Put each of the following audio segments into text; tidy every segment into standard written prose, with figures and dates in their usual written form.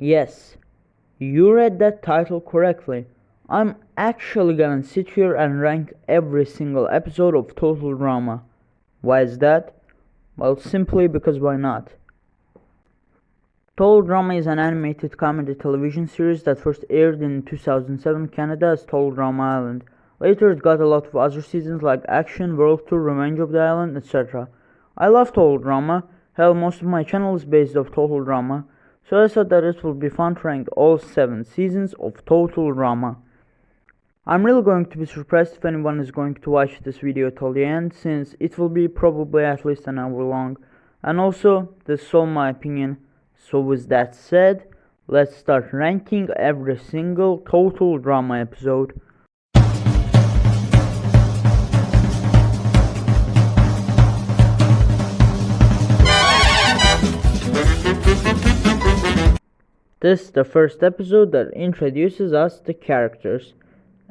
Yes, you read that title correctly. I'm actually gonna sit here and rank every single episode of Total Drama. Why is that? Well, simply because why not? Total Drama is an animated comedy television series that first aired in 2007 Canada as Total Drama Island. Later it got a lot of other seasons like Action, World Tour, Revenge of the Island, etc. I love Total Drama. Hell, most of my channel is based off Total Drama, so I thought that it would be fun to rank all 7 seasons of Total Drama. I'm really going to be surprised if anyone is going to watch this video till the end, since it will be probably at least an hour long. And also, this is all my opinion. So with that said, let's start ranking every single Total Drama episode. This is the first episode that introduces us the characters.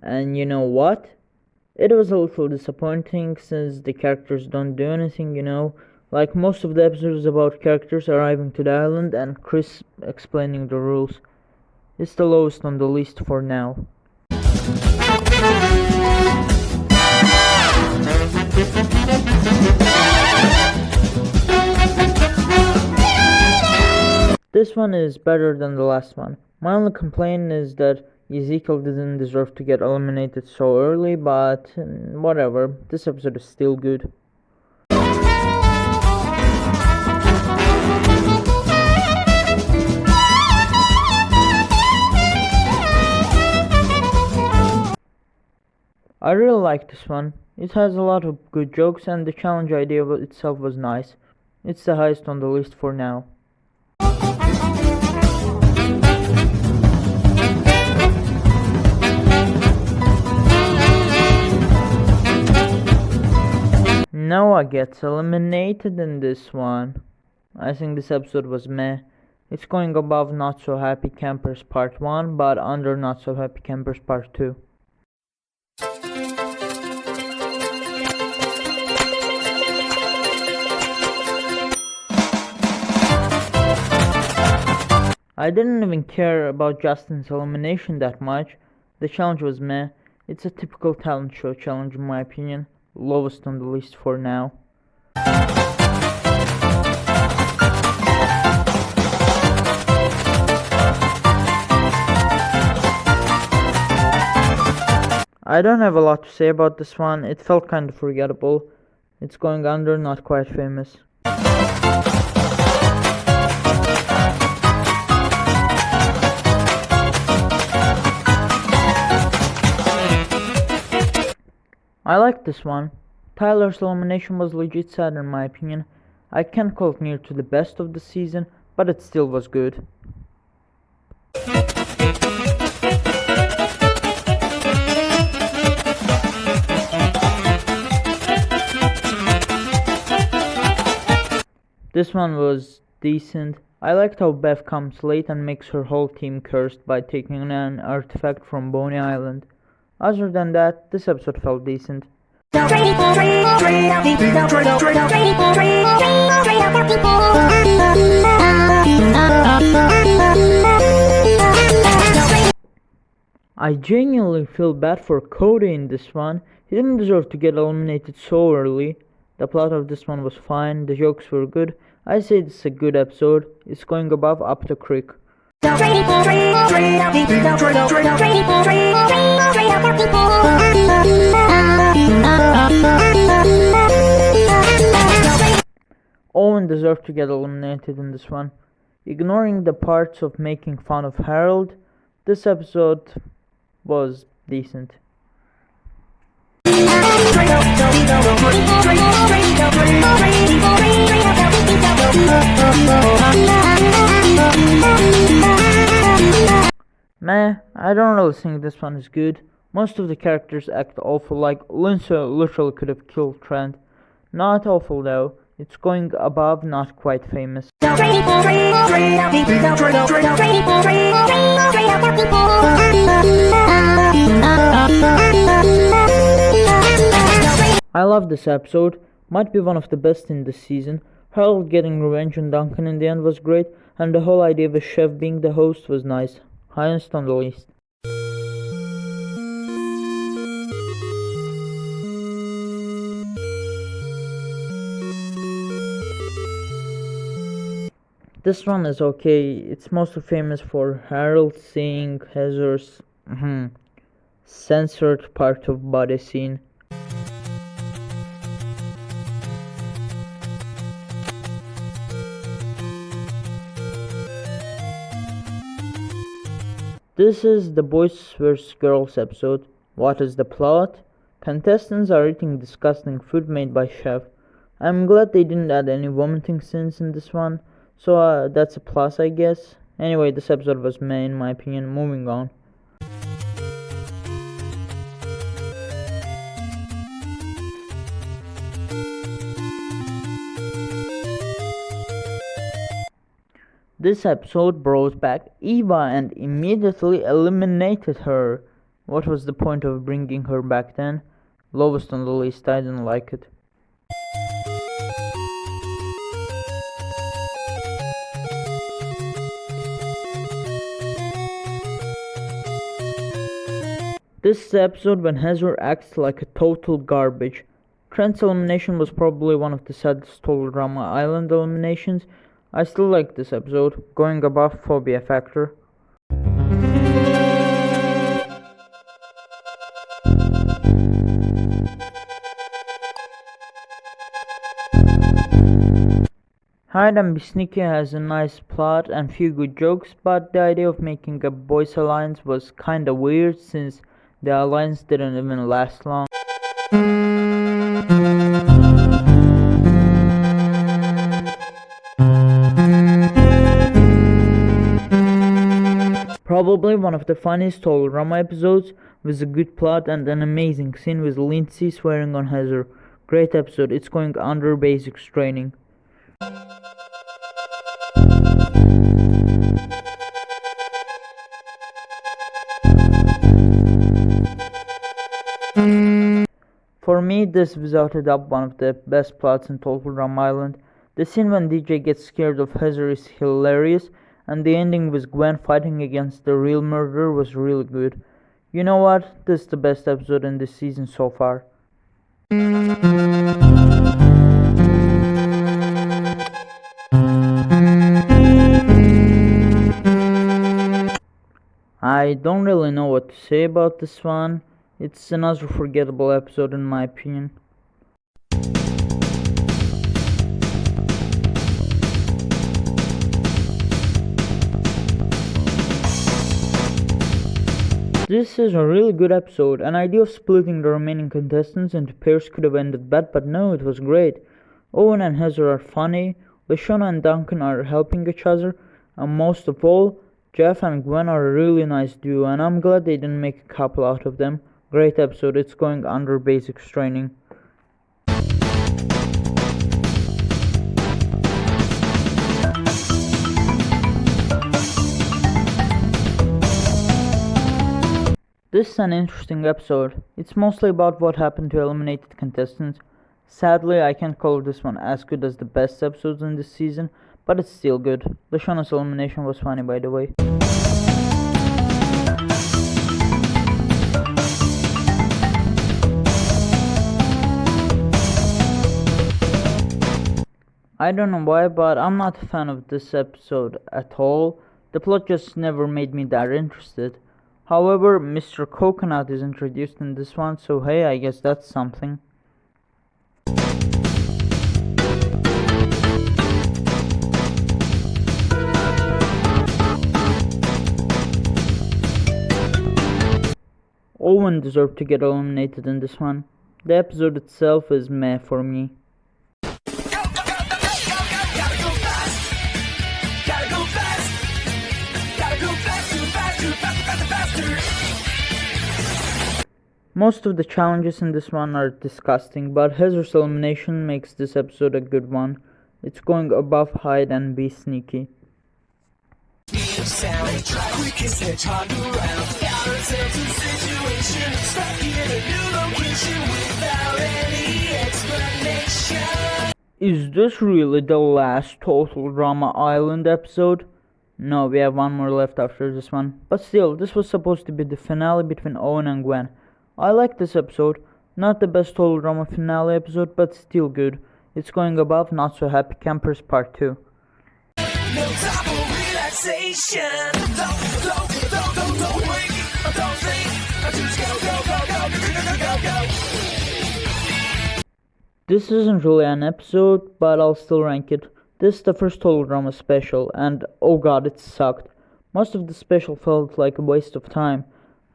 And you know what? It was a little disappointing since the characters don't do anything, Like most of the episodes about characters arriving to the island and Chris explaining the rules. It's the lowest on the list for now. This one is better than the last one. My only complaint is that Ezekiel didn't deserve to get eliminated so early, but whatever, this episode is still good. I really like this one. It has a lot of good jokes and the challenge idea itself was nice. It's the highest on the list for now. Noah gets eliminated in this one. I think this episode was meh. It's going above Not So Happy Campers Part 1, but under Not So Happy Campers Part 2. I didn't even care about Justin's elimination that much. The challenge was meh. It's a typical talent show challenge in my opinion. Lowest on the list for now. I don't have a lot to say about this one. It felt kind of forgettable. It's going under Not Quite Famous. I like this one. Tyler's elimination was legit sad in my opinion. I can't call it near to the best of the season, but it still was good. This one was decent. I liked how Beth comes late and makes her whole team cursed by taking an artifact from Boney Island. Other than that, this episode felt decent. I genuinely feel bad for Cody in this one. He didn't deserve to get eliminated so early. The plot of this one was fine, the jokes were good. I say it's a good episode. It's going above Up the Creek. Owen deserved to get eliminated in this one. Ignoring the parts of making fun of Harold, this episode was decent. Meh, I don't really think this one is good. Most of the characters act awful, like Lindsay literally could have killed Trent. Not awful though, it's going above Not Quite Famous. I love this episode, might be one of the best in this season. Harold getting revenge on Duncan in the end was great. and the whole idea of a chef being the host was nice. Highest on the list. This one is okay. It's mostly famous for Harold seeing Heather's censored part of body scene. This is the Boys vs. Girls episode. What is the plot? Contestants are eating disgusting food made by chef. I'm glad they didn't add any vomiting scenes in this one, so that's a plus, I guess. Anyway, this episode was meh in my opinion. Moving on. This episode brought back Eva and immediately eliminated her. What was the point of bringing her back then? Lowest on the list, I didn't like it. This is the episode when Heather acts like a total garbage. Trent's elimination was probably one of the saddest Total Drama Island eliminations. I still like this episode, going above Phobia Factor. Hide and Be Sneaky has a nice plot and few good jokes, but the idea of making a boys alliance was kinda weird since the alliance didn't even last long. Probably one of the funniest Total Drama episodes, with a good plot and an amazing scene with Lindsay swearing on Heather. Great episode, it's going under basics training. For me, this is without a doubt one of the best plots in Total Drama Island. The scene when DJ gets scared of Heather is hilarious, and the ending with Gwen fighting against the real murderer was really good. You know what? This is the best episode in this season so far. I don't really know what to say about this one. It's another forgettable episode in my opinion. This is a really good episode. An idea of splitting the remaining contestants into pairs could have ended bad, but no, it was great. Owen and Heather are funny, Lashana and Duncan are helping each other, and most of all, Jeff and Gwen are a really nice duo, and I'm glad they didn't make a couple out of them. Great episode, it's going under basics training. This is an interesting episode. It's mostly about what happened to eliminated contestants. Sadly, I can't call this one as good as the best episodes in this season, but it's still good. Lashana's elimination was funny, by the way. I don't know why, but I'm not a fan of this episode at all. The plot just never made me that interested. However, Mr. Coconut is introduced in this one, so hey, I guess that's something. Owen deserved to get eliminated in this one. The episode itself is meh for me. Most of the challenges in this one are disgusting, but Heather's elimination makes this episode a good one. It's going above Hide and Be Sneaky. Is this really the last Total Drama Island episode? No, we have one more left after this one. But still, this was supposed to be the finale between Owen and Gwen. I like this episode. Not the best Total Drama finale episode, but still good. It's going above Not So Happy Campers Part 2. No time for relaxation. Don't wait. Don't think. Just go. This isn't really an episode, but I'll still rank it. This is the first Total Drama special, and oh god, it sucked. Most of the special felt like a waste of time,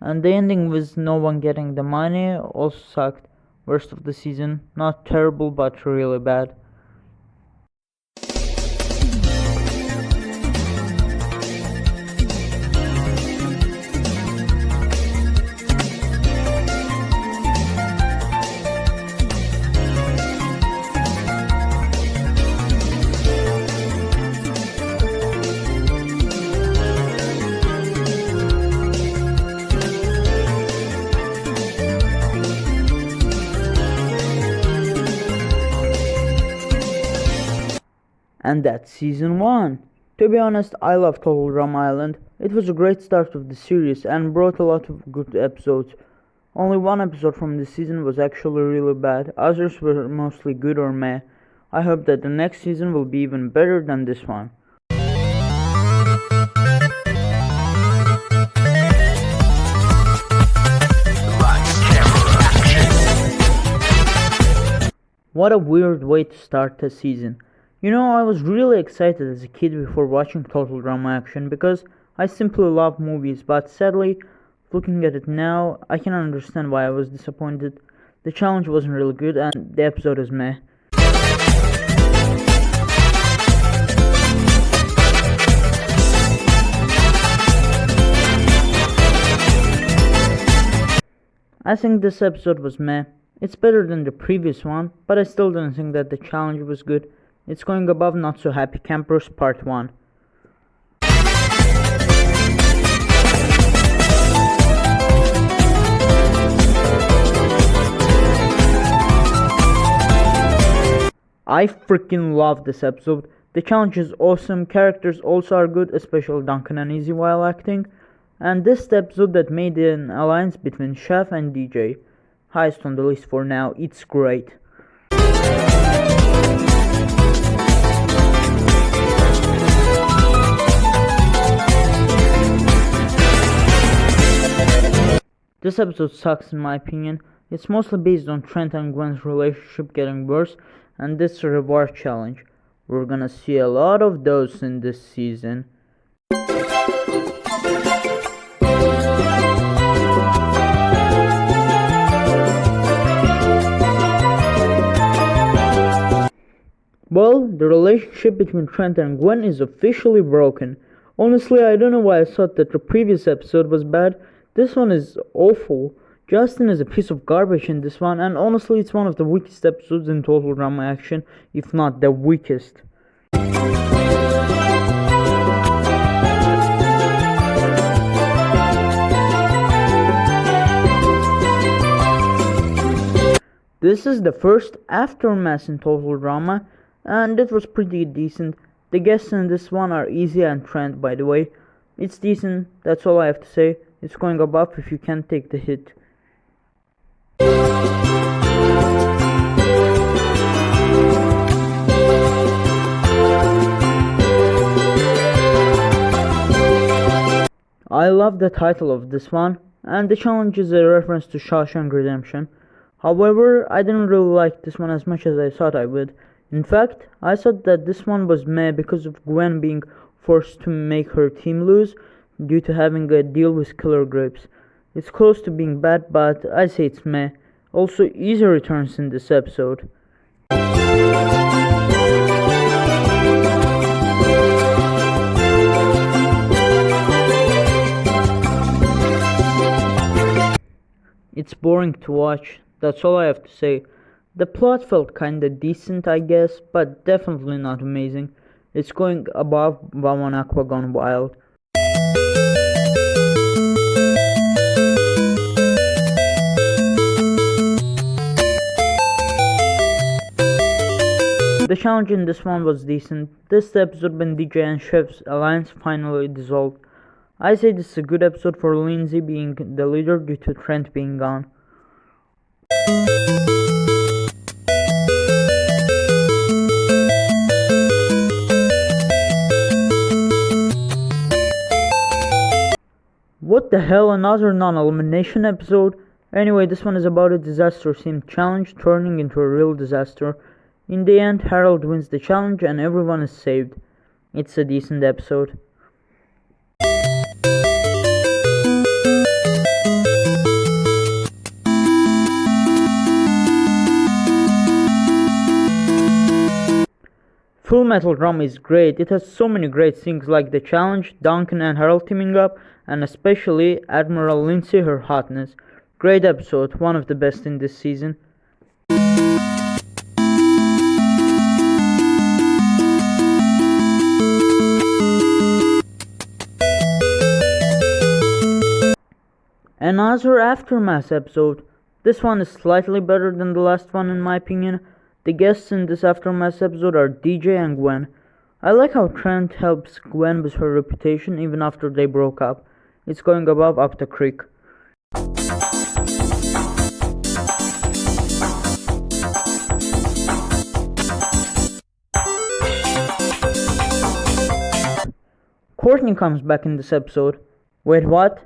and the ending with no one getting the money also sucked. Worst of the season. Not terrible, but really bad. And that's season 1. To be honest, I love Total Drama Island. It was a great start of the series and brought a lot of good episodes. Only one episode from this season was actually really bad, others were mostly good or meh. I hope that the next season will be even better than this one. What a weird way to start the season. You know, I was really excited as a kid before watching Total Drama Action because I simply love movies, but sadly, looking at it now, I can understand why I was disappointed. The challenge wasn't really good and the episode is meh. I think this episode was meh. It's better than the previous one, but I still don't think that the challenge was good. It's going above Not So Happy Campers Part 1. I freaking love this episode. The challenge is awesome, characters also are good, especially Duncan and Izzy while acting. And this is the episode that made an alliance between Chef and DJ. Highest on the list for now, it's great. This episode sucks in my opinion. It's mostly based on Trent and Gwen's relationship getting worse and this reward challenge. We're gonna see a lot of those in this season. Well, the relationship between Trent and Gwen is officially broken. Honestly, I don't know why I thought that the previous episode was bad. This one is awful. Justin is a piece of garbage in this one, and honestly, it's one of the weakest episodes in Total Drama Action, if not the weakest. This is the first aftermath in Total Drama, and it was pretty decent. The guests in this one are Izzy and Trent, by the way. It's decent, that's all I have to say. It's going above if you can't take the hit. I love the title of this one, and the challenge is a reference to Shawshank Redemption. However, I didn't really like this one as much as I thought I would. In fact, I thought that this one was meh because of Gwen being forced to make her team lose due to having a deal with Killer Grapes. It's close to being bad, but I say it's meh. Also, Izzy returns in this episode. It's boring to watch, that's all I have to say. The plot felt kinda decent, I guess, but definitely not amazing. It's going above Bam Aqua Gone Wild. The challenge in this one was decent. This episode when DJ and Chef's alliance finally dissolved. I say this is a good episode for Lindsay being the leader due to Trent being gone. What the hell, another non-elimination episode? Anyway, this one is about a disaster-themed challenge turning into a real disaster. In the end, Harold wins the challenge and everyone is saved. It's a decent episode. Full Metal Drum is great. It has so many great things like the challenge, Duncan and Harold teaming up, and especially Admiral Lindsay, her hotness. Great episode, one of the best in this season. Another Aftermath episode. This one is slightly better than the last one in my opinion. The guests in this Aftermath episode are DJ and Gwen. I like how Trent helps Gwen with her reputation even after they broke up. It's going above up the creek. Courtney comes back in this episode. Wait, what?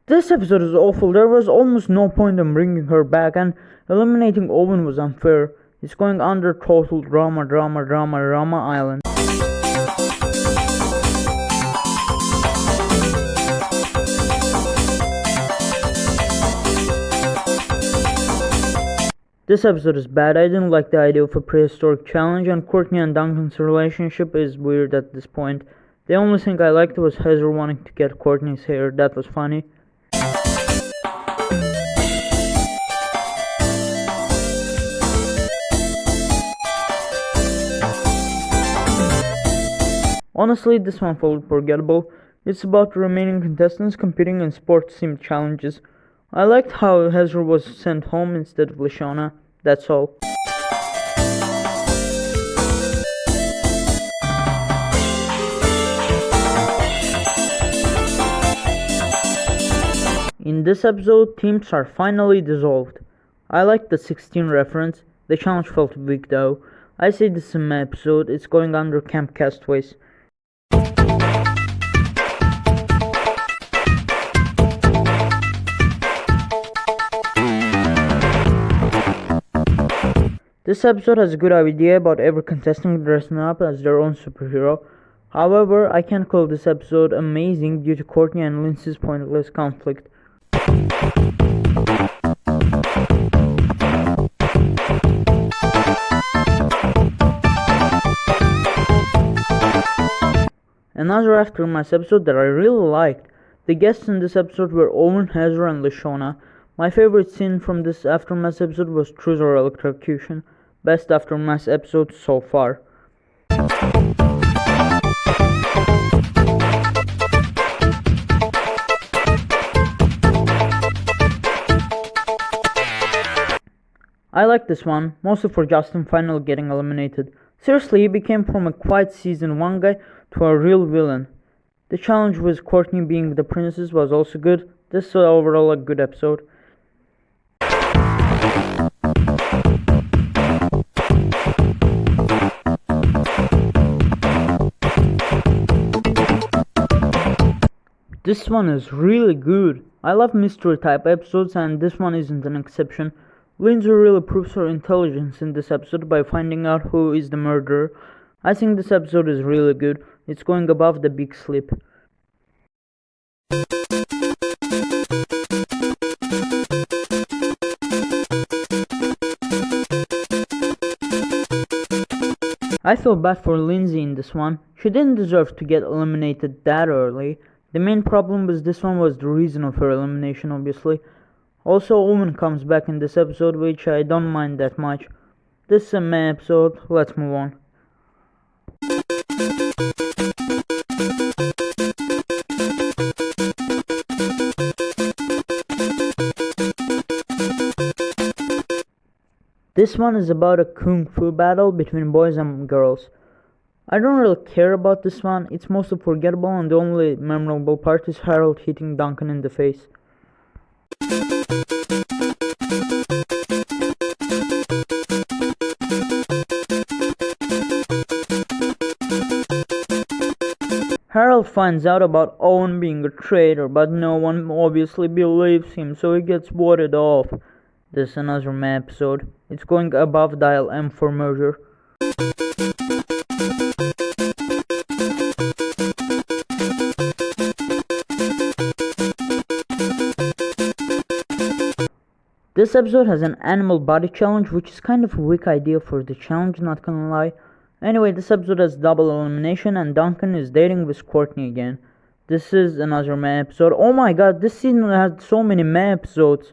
This episode is awful. There was almost no point in bringing her back, and eliminating Owen was unfair. It's going under total drama island. This episode is bad. I didn't like the idea of a prehistoric challenge, and Courtney and Duncan's relationship is weird at this point. The only thing I liked was Heather wanting to get Courtney's hair. That was funny. Honestly, this one felt forgettable. It's about the remaining contestants competing in sports-themed challenges. I liked how Heather was sent home instead of Lashana. That's all. In this episode, teams are finally dissolved. I liked the 16 reference. The challenge felt weak though. I say this is my episode. It's going under Camp Castaways. This episode has a good idea about every contestant dressing up as their own superhero. However, I can't call this episode amazing due to Courtney and Lindsay's pointless conflict. Another Aftermath episode that I really liked. The guests in this episode were Owen, Heather, and Lashana. My favorite scene from this Aftermath episode was Truth or Electrocution. Best Aftermath episode so far. I like this one, mostly for Justin finally getting eliminated. Seriously, he became from a quiet season 1 guy to a real villain. The challenge with Courtney being the princess was also good. This is overall a good episode. This one is really good. I love mystery type episodes and this one isn't an exception. Lindsay really proves her intelligence in this episode by finding out who is the murderer. I think this episode is really good. It's going above The Big Sleep. I feel bad for Lindsay in this one. She didn't deserve to get eliminated that early. The main problem with this one was the reason of her elimination, obviously. Also, Owen comes back in this episode, which I don't mind that much. This is a meh episode, let's move on. This one is about a kung fu battle between boys and girls. I don't really care about this one, it's mostly forgettable and the only memorable part is Harold hitting Duncan in the face. Harold finds out about Owen being a traitor, but no one obviously believes him, so he gets warded off. This is another Meh episode. It's going above dial M for murder. This episode has an animal body challenge, which is kind of a weak idea for the challenge, not gonna lie. Anyway, this episode has double elimination and Duncan is dating with Courtney again. This is another Meh episode. Oh my god, this season has so many Meh episodes.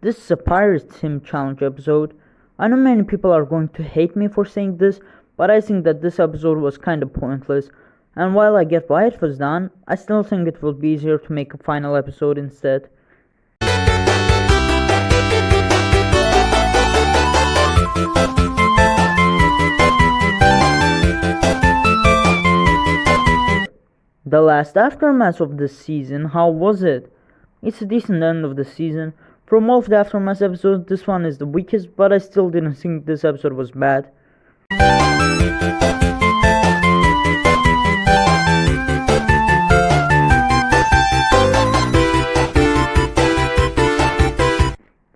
This is a Pirate Sim challenge episode. I know many people are going to hate me for saying this, but I think that this episode was kinda pointless. And while I get why it was done, I still think it would be easier to make a final episode instead. The last aftermath of this season, how was it? It's a decent end of the season. From all of the aftermath episodes, this one is the weakest, but I still didn't think this episode was bad.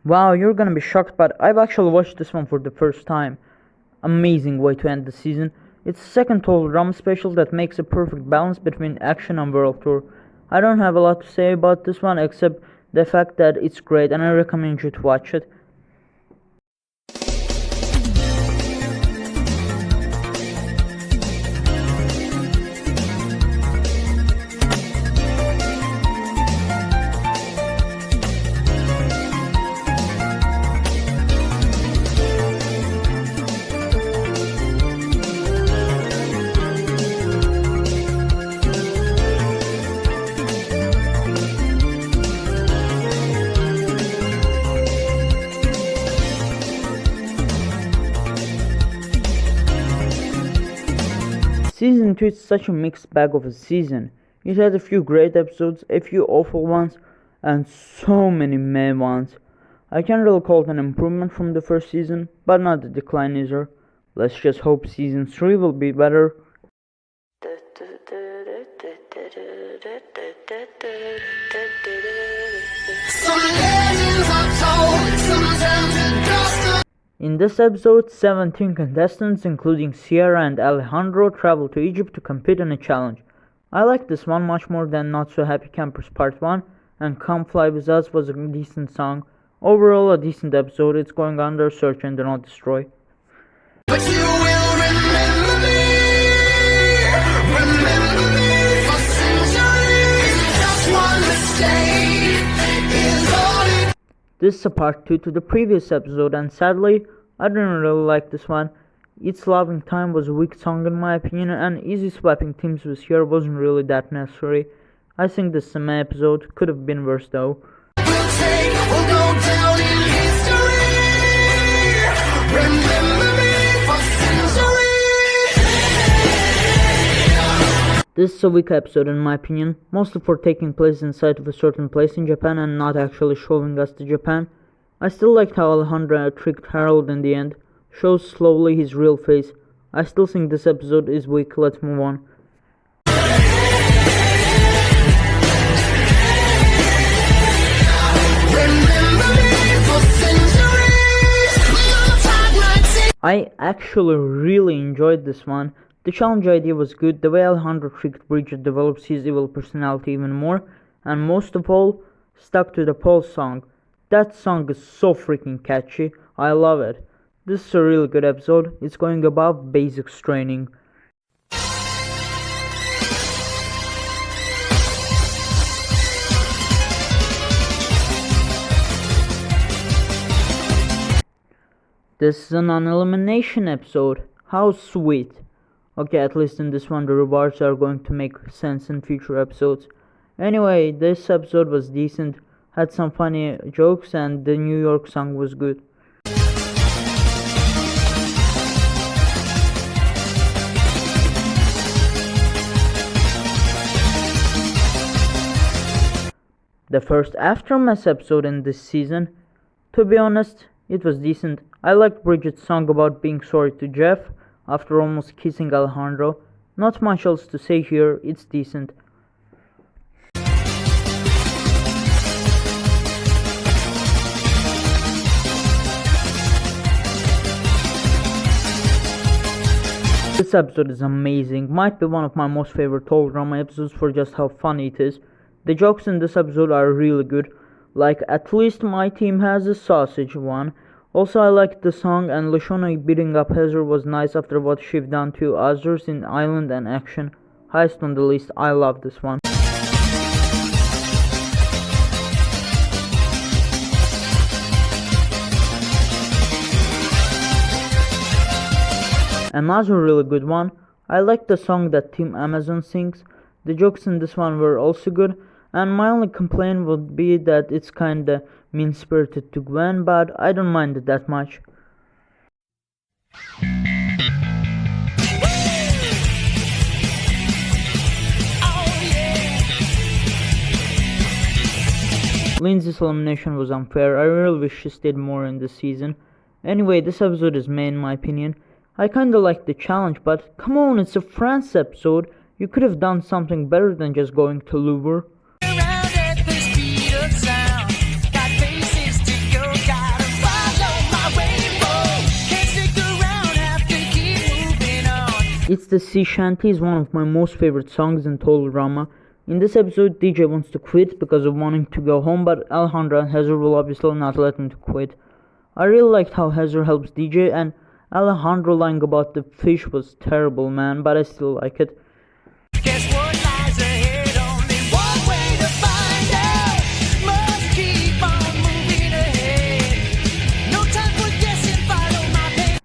Wow, you're gonna be shocked, but I've actually watched this one for the first time. Amazing way to end the season. It's the second total drama special that makes a perfect balance between action and world tour. I don't have a lot to say about this one except the fact that it's great and I recommend you to watch it. Season 2 is such a mixed bag of a season. It had a few great episodes, a few awful ones, and so many meh ones. I can't really call it an improvement from the first season, but not a decline either. Let's just hope season 3 will be better. In this episode, 17 contestants, including Sierra and Alejandro, travel to Egypt to compete in a challenge. I like this one much more than Not So Happy Campers Part 1, and Come Fly With Us was a decent song. Overall, a decent episode. It's going under Search and Do Not Destroy. But you will remember me for centuries. Just one mistake is all it. This is a part 2 to the previous episode, and sadly, I didn't really like this one. It's Loving Time was a weak song in my opinion, and easy swapping teams with here wasn't really that necessary. I think this Meh episode could have been worse though. Will go down in history. Remember me for centuries. This is a weak episode in my opinion, mostly for taking place inside of a certain place in Japan and not actually showing us to Japan. I still liked how Alejandro tricked Harold in the end, shows slowly his real face. I still think this episode is weak, let's move on. I actually really enjoyed this one. The challenge idea was good, the way Alejandro tricked Bridget develops his evil personality even more, and most of all, stuck to the Paul song. That song is so freaking catchy, I love it. This is a really good episode, it's going above basics training. This is a non-elimination episode, how sweet. Okay, at least in this one the rewards are going to make sense in future episodes. Anyway, this episode was decent, had some funny jokes, and the New York song was good. The first Aftermath episode in this season, to be honest, it was decent. I liked Bridget's song about being sorry to Jeff after almost kissing Alejandro. Not much else to say here, it's decent. This episode is amazing, might be one of my most favorite Total Drama episodes for just how funny it is. The jokes in this episode are really good, like at least my team has a sausage one. Also, I liked the song, and Lashona beating up Heather was nice after what she've done to others in Island and Action. Highest on the list, I love this one. Another really good one, I like the song that Team Amazon sings. The jokes in this one were also good, and my only complaint would be that it's kinda mean-spirited to Gwen, but I don't mind it that much. Lindsay's elimination was unfair. I really wish she stayed more in this season. Anyway, this episode is meh in my opinion. I kinda liked the challenge, but come on, it's a France episode. You could have done something better than just going to Louvre. It's the Sea Shanty is one of my most favorite songs in Total Drama. In this episode, DJ wants to quit because of wanting to go home, but Alejandra and Heather will obviously not let him to quit. I really liked how Heather helps DJ, and Alejandro lying about the fish was terrible, man, but I still like it. Guess what lies ahead? Only one way to find out. Must keep on moving ahead. No time for guessing, follow my path.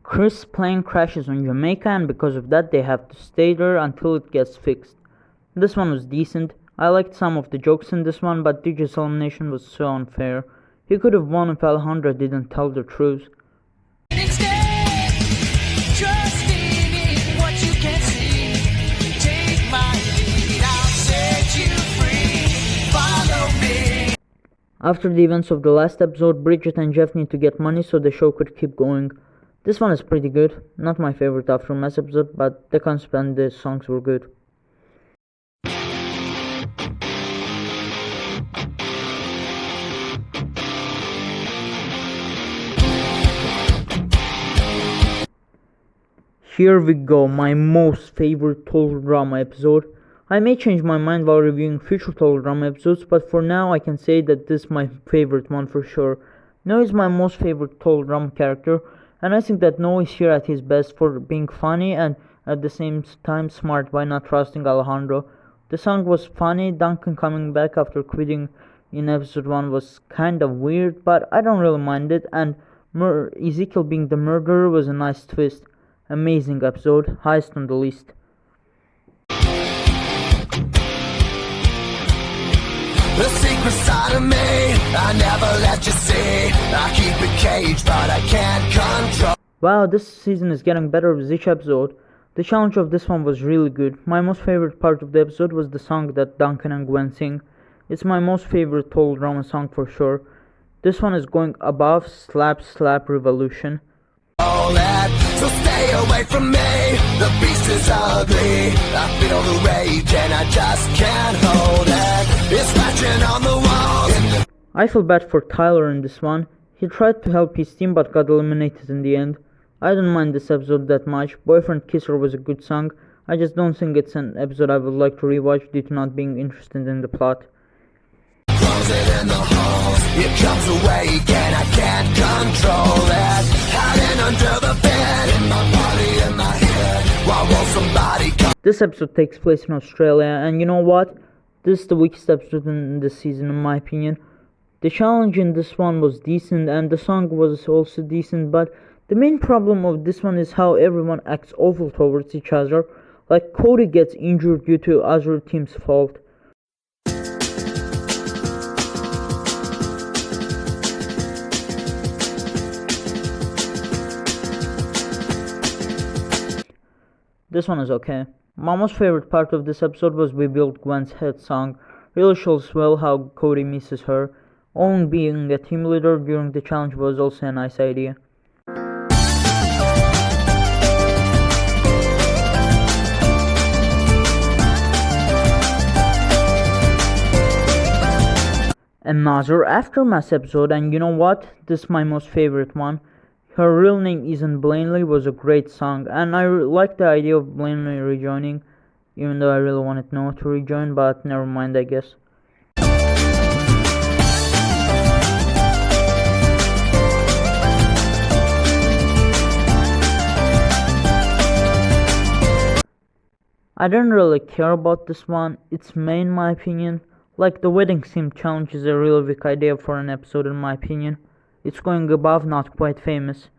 Chris' plane crashes on Jamaica, and because of that they have to stay there until it gets fixed. This one was decent. I liked some of the jokes in this one, but DJ's elimination was so unfair. He could have won if Alejandra didn't tell the truth. Instead, trusting in what you can see. Take my lead, I'll set you free. Follow me. After the events of the last episode, Bridget and Jeff need to get money so the show could keep going. This one is pretty good. Not my favorite Aftermath episode, but the concept and the songs were good. Here we go, my most favorite Total Drama episode. I may change my mind while reviewing future Total Drama episodes, but for now I can say that this is my favorite one for sure. Noah is my most favorite Total Drama character, and I think that Noah is here at his best for being funny and at the same time smart by not trusting Alejandro. The song was funny, Duncan coming back after quitting in episode 1 was kinda weird, but I don't really mind it, and Ezekiel being the murderer was a nice twist. Amazing episode, highest on the list. The secret side of me, I never let you see. I keep it caged, but I can't control. Wow, this season is getting better with each episode. The challenge of this one was really good. My most favorite part of the episode was the song that Duncan and Gwen sing. It's my most favorite Total Drama song for sure. This one is going above Slap Slap Revolution. All that, so stay away from me. The beast is ugly. I feel the rage and I just can't hold it. It's scratching on the walls. I feel bad for Tyler in this one. He tried to help his team but got eliminated in the end. I don't mind this episode that much. Boyfriend Kisser was a good song. I just don't think it's an episode I would like to rewatch due to not being interested in the plot. Throws it in the halls. It comes away again. I can't control it. Hiding under the bed, in my body, in my head. Why won't somebody come? This episode takes place in Australia, and you know what? This is the weakest episode in this season in my opinion. The challenge in this one was decent, and the song was also decent, but The main problem of this one is how everyone acts awful towards each other, like Cody gets injured due to other team's fault. This one is okay. My most favorite part of this episode was We Built Gwen's head song. Really shows well how Cody misses her. Owen being a team leader during the challenge was also a nice idea. Another Aftermath episode, and you know what? This is my most favorite one. Her real name isn't Blaney was a great song, and I like the idea of Blaney rejoining, even though I really wanted Noah to rejoin, but never mind, I guess. I don't really care about this one. It's May in my opinion. Like, the wedding sim challenge is a really weak idea for an episode in my opinion. It's going above not quite famous.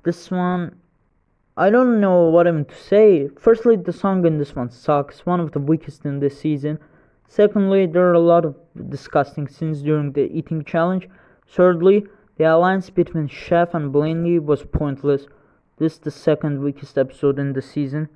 This one, I don't know what I'm to say. Firstly, the song in this one sucks, one of the weakest in this season. Secondly, there are a lot of disgusting scenes during the eating challenge. Thirdly, the alliance between Chef and Blaney was pointless. This is the second weakest episode in the season.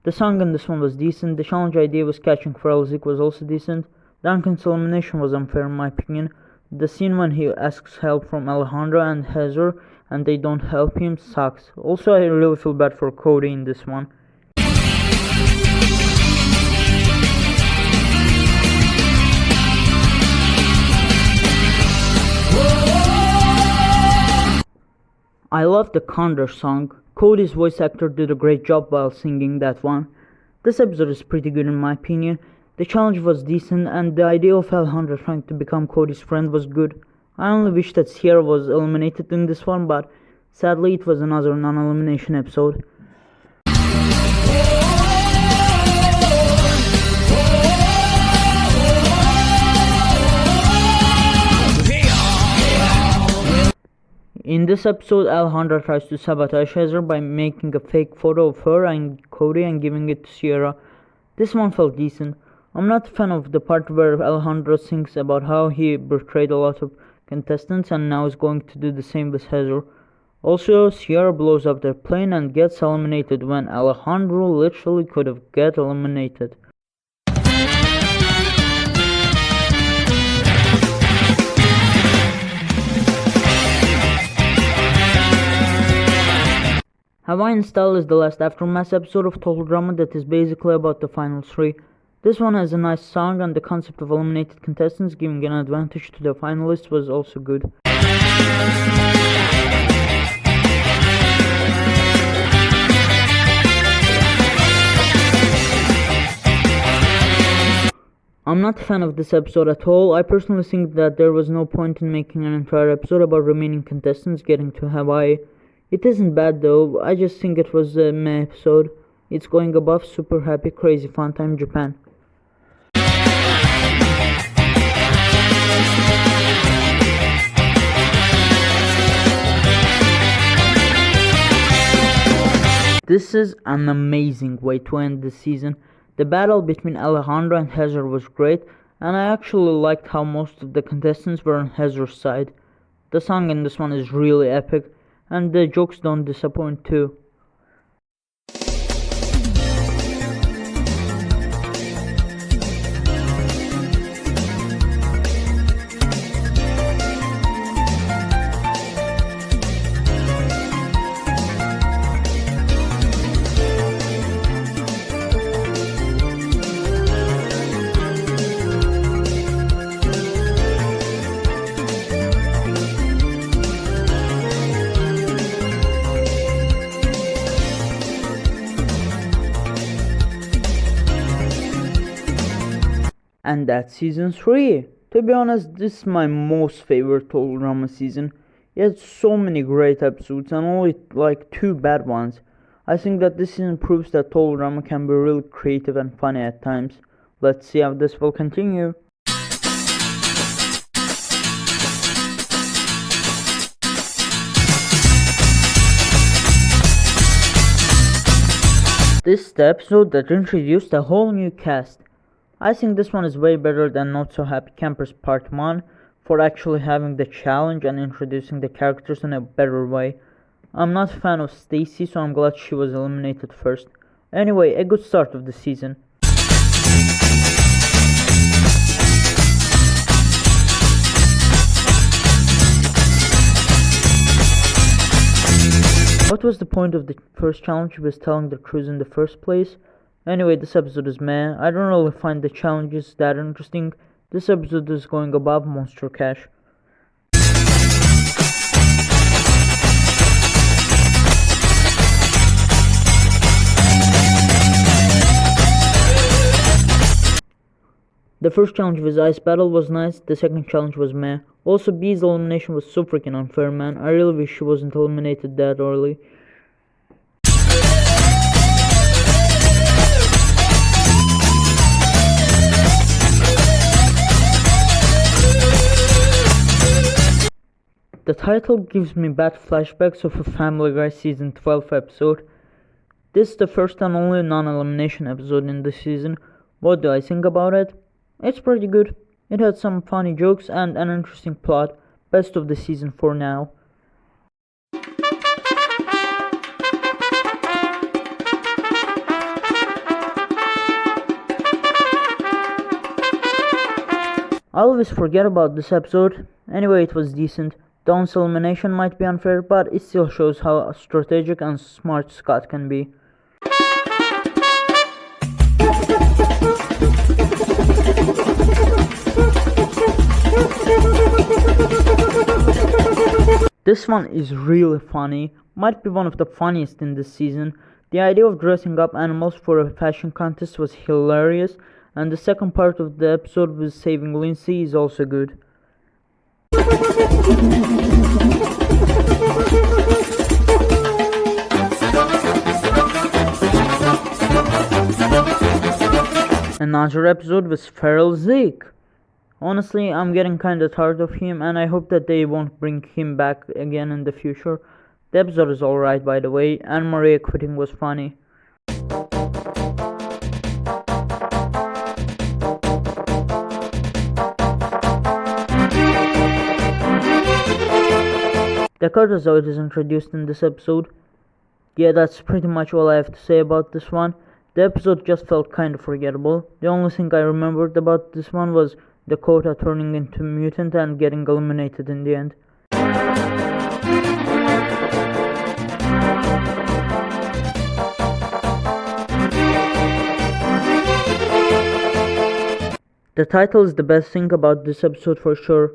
The song in this one was decent. The challenge idea was catching Frelzik was also decent. Duncan's elimination was unfair in my opinion. The scene when he asks help from Alejandro and Heather and they don't help him sucks. Also, I really feel bad for Cody in this one. I love the Condor song. Cody's voice actor did a great job while singing that one. This episode is pretty good in my opinion. The challenge was decent and the idea of Alejandro trying to become Cody's friend was good. I only wish that Sierra was eliminated in this one, but sadly it was another non-elimination episode. In this episode, Alejandra tries to sabotage Heather by making a fake photo of her and Cody and giving it to Sierra. This one felt decent. I'm not a fan of the part where Alejandro sings about how he betrayed a lot of contestants and now is going to do the same with Heather. Also, Sierra blows up their plane and gets eliminated when Alejandro literally could have get eliminated. Hawaiian Style is the last Aftermath episode of Total Drama that is basically about the final three. This one has a nice song and the concept of eliminated contestants giving an advantage to the finalists was also good. I'm not a fan of this episode at all. I personally think that there was no point in making an entire episode about remaining contestants getting to Hawaii. It isn't bad though, I just think it was a meh episode. It's going above Super Happy Crazy Fun Time Japan. This is an amazing way to end the season. The battle between Alejandro and Heather was great, and I actually liked how most of the contestants were on Heather's side. The song in this one is really epic, and the jokes don't disappoint too. And that's season 3. To be honest, this is my most favorite total drama season. It had so many great episodes and only like 2 bad ones. I think that this season proves that total drama can be really creative and funny at times. Let's see how this will continue. This is the episode that introduced a whole new cast. I think this one is way better than Not So Happy Campers Part 1 for actually having the challenge and introducing the characters in a better way. I'm not a fan of Stacy, so I'm glad she was eliminated first. Anyway, a good start of the season. What was the point of the first challenge? He was telling the truth in the first place. Anyway, this episode is meh. I don't really find the challenges that interesting. This episode is going above Monster Cash. The first challenge with Ice Battle was nice, the second challenge was meh. Also, B's elimination was so freaking unfair, man. I really wish she wasn't eliminated that early. The title gives me bad flashbacks of a Family Guy season 12 episode. This is the first and only non-elimination episode in the season. What do I think about it? It's pretty good. It had some funny jokes and an interesting plot. Best of the season for now. I always forget about this episode. Anyway, it was decent. Dawn's elimination might be unfair, but it still shows how strategic and smart Scott can be. This one is really funny, might be one of the funniest in this season. The idea of dressing up animals for a fashion contest was hilarious, and the second part of the episode with saving Lindsay is also good. Another episode with Feral Zeke. Honestly, I'm getting kinda tired of him and I hope that they won't bring him back again in the future. The episode is alright by the way, and Maria quitting was funny. The Cardazoid is introduced in this episode. Yeah, that's pretty much all I have to say about this one. The episode just felt kinda forgettable. The only thing I remembered about this one was Dakota turning into a mutant and getting eliminated in the end. The title is the best thing about this episode for sure.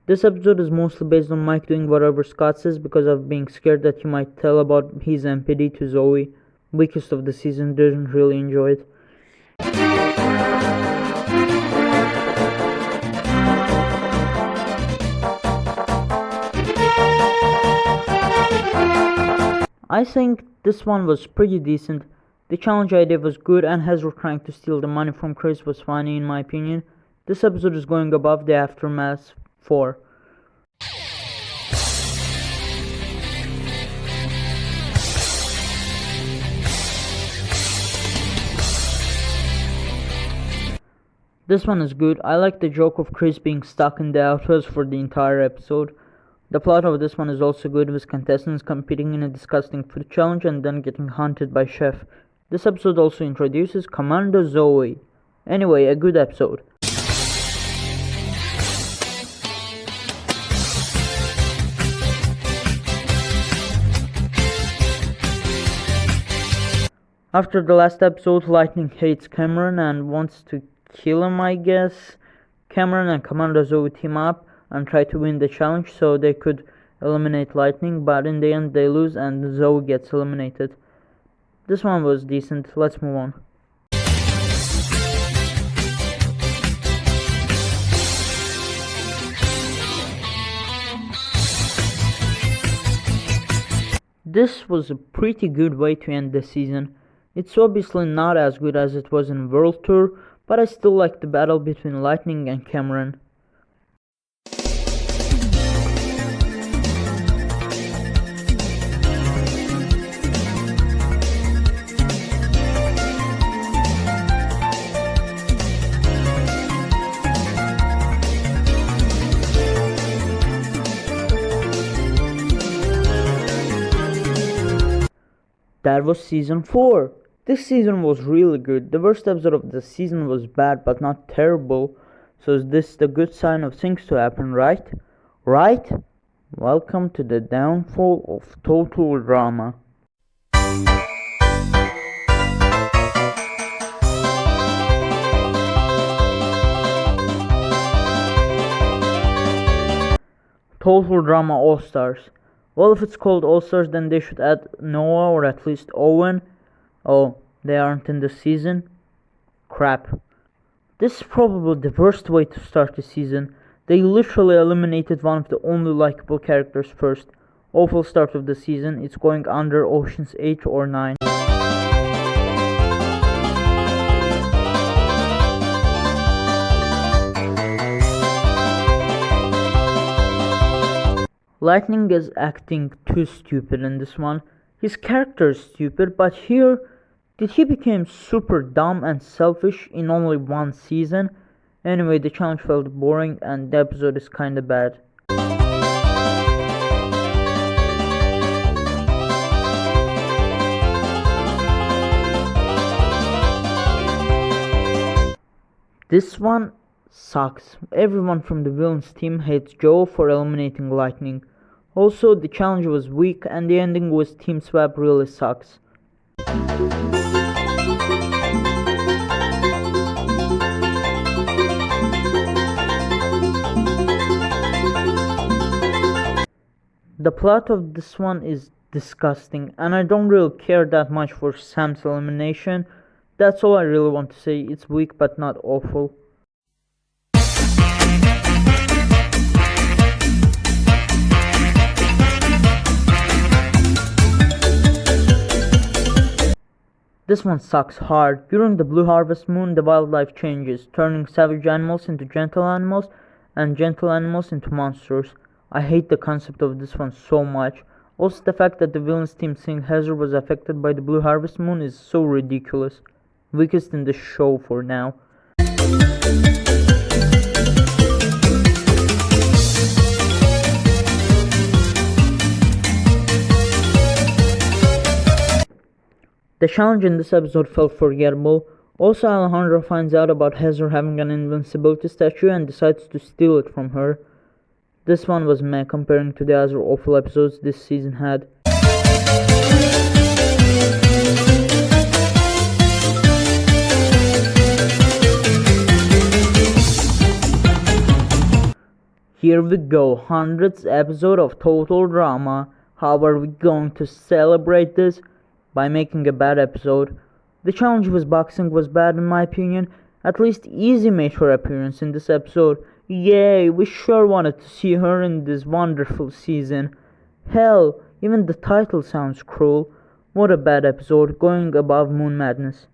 This episode is mostly based on Mike doing whatever Scott says because of being scared that he might tell about his MPD to Zoe. Weakest of the season, didn't really enjoy it. I think this one was pretty decent. The challenge idea was good and Hezro trying to steal the money from Chris was funny in my opinion. This episode is going above the Aftermath 4. This one is good. I like the joke of Chris being stuck in the outhouse for the entire episode. The plot of this one is also good, with contestants competing in a disgusting food challenge and then getting hunted by Chef. This episode also introduces Commander Zoe. Anyway, a good episode. After the last episode, Lightning hates Cameron and wants to kill him, I guess. Cameron and Commander Zoe team up and try to win the challenge so they could eliminate Lightning, but in the end they lose and Zoe gets eliminated. This one was decent. Let's move on. this was a pretty good way to end the season. It's obviously not as good as it was in World Tour, but I still like the battle between Lightning and Cameron. That was season 4. This season was really good. The first episode of the season was bad but not terrible. So is this the good sign of things to happen, right? Right? Welcome to the downfall of total drama. Total Drama All Stars. Well, if it's called All Stars, then they should add Noah or at least Owen. Oh, they aren't in the season? Crap. This is probably the worst way to start the season. They literally eliminated one of the only likable characters first. Awful start of the season. It's going under Ocean's 8 or 9. Lightning is acting too stupid in this one. His character is stupid, but here, did he become super dumb and selfish in only one season? Anyway, the challenge felt boring and the episode is kinda bad. This one sucks. Everyone from the villains team hates Joe for eliminating Lightning. Also, the challenge was weak and the ending with Team Swap really sucks. The plot of this one is disgusting and I don't really care that much for Sam's elimination. That's all I really want to say. It's weak but not awful. This one sucks hard. During the Blue Harvest Moon, the wildlife changes, turning savage animals into gentle animals and gentle animals into monsters. I hate the concept of this one so much. Also, the fact that the villains team saying Heather was affected by the Blue Harvest Moon is so ridiculous. Weakest in the show for now. The challenge in this episode felt forgettable. Also, Alejandro finds out about Heather having an invincibility statue and decides to steal it from her. This one was meh comparing to the other awful episodes this season had. Here we go, 100th episode of Total Drama. How are we going to celebrate this? By making a bad episode. The challenge with boxing was bad in my opinion. At least Izzy made her appearance in this episode. Yay, we sure wanted to see her in this wonderful season. Hell, even the title sounds cruel. What a bad episode, going above Moon Madness.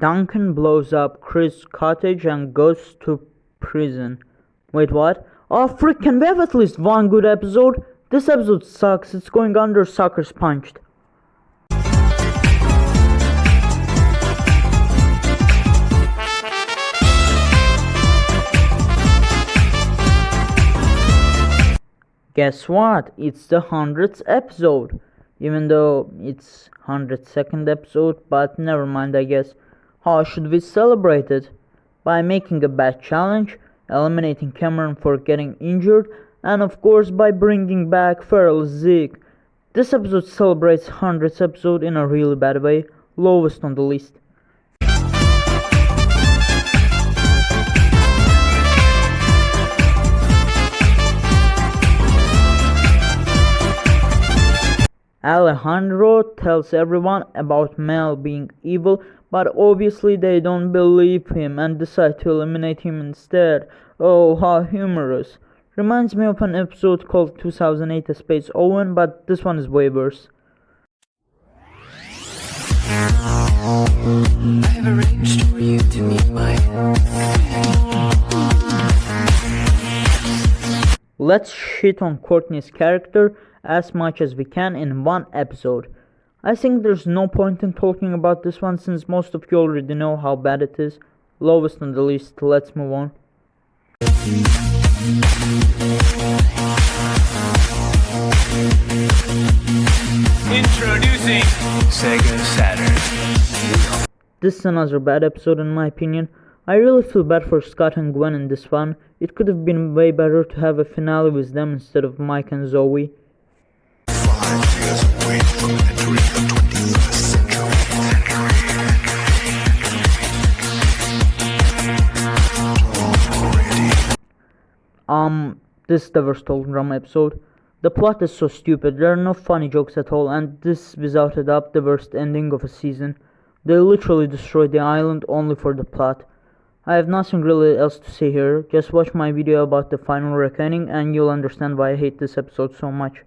Duncan blows up Chris' cottage and goes to prison. Wait, what? Oh frick, can we have at least one good episode? This episode sucks, it's going under Suckers Punched. Guess what? It's the 100th episode. Even though it's 102nd episode, but never mind I guess. How should we celebrate it? By making a bad challenge, eliminating Cameron for getting injured, and of course by bringing back Feral Zeke. This episode celebrates 100th episode in a really bad way, lowest on the list. Alejandro tells everyone about Mel being evil, but obviously they don't believe him and decide to eliminate him instead. Oh, how humorous. Reminds me of an episode called 2008 A Space Owen, but this one is way worse. I have arranged for you to meet my Let's shit on Courtney's character as much as we can in one episode. I think there's no point in talking about this one since most of you already know how bad it is. Lowest on the list, let's move on. Introducing Sega Saturn. This is another bad episode in my opinion. I really feel bad for Scott and Gwen in this one. It could have been way better to have a finale with them instead of Mike and Zoe. 5 years away from entering the 21st century. This is the worst whole drama episode. The plot is so stupid, there are no funny jokes at all, and this is without a doubt the worst ending of a season. They literally destroyed the island only for the plot. I have nothing really else to say here, just watch my video about the final reckoning and you'll understand why I hate this episode so much.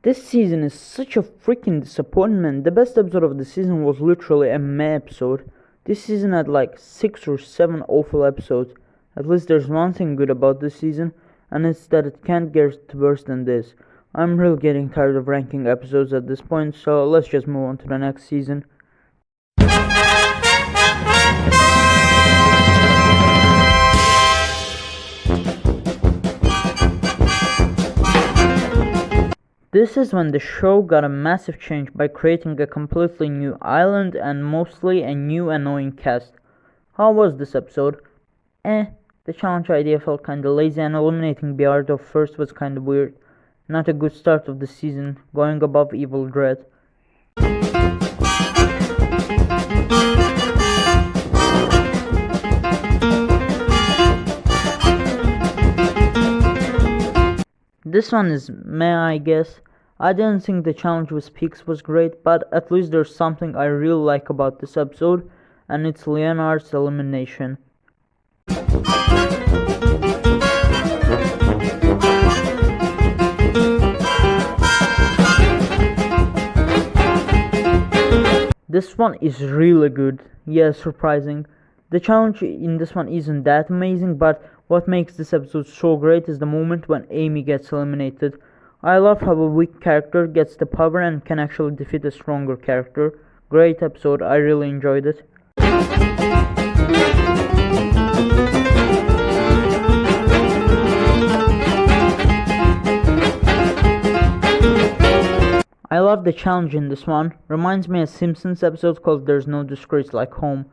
This season is such a freaking disappointment. The best episode of the season was literally a meh episode. This season had like 6 or 7 awful episodes. At least there's one thing good about this season, and it's that it can't get worse than this. I'm really getting tired of ranking episodes at this point, so let's just move on to the next season. This is when the show got a massive change by creating a completely new island and mostly a new annoying cast. How was this episode? The challenge idea felt kinda lazy and eliminating Beardo first was kinda weird. Not a good start of the season, going above Evil Dread. This one is meh, I guess. I didn't think the challenge with Peaks was great, but at least there's something I really like about this episode, and it's Leonard's elimination. This one is really good. Yeah, surprising. The challenge in this one isn't that amazing, but what makes this episode so great is the moment when Amy gets eliminated. I love how a weak character gets the power and can actually defeat a stronger character. Great episode, I really enjoyed it. I love the challenge in this one. Reminds me of a Simpsons episode called There's No Disgrace Like Home.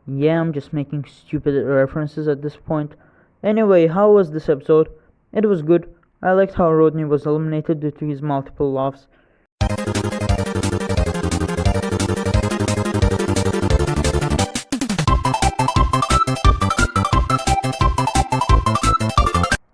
Yeah, I'm just making stupid references at this point. Anyway, how was this episode? It was good. I liked how Rodney was eliminated due to his multiple laughs.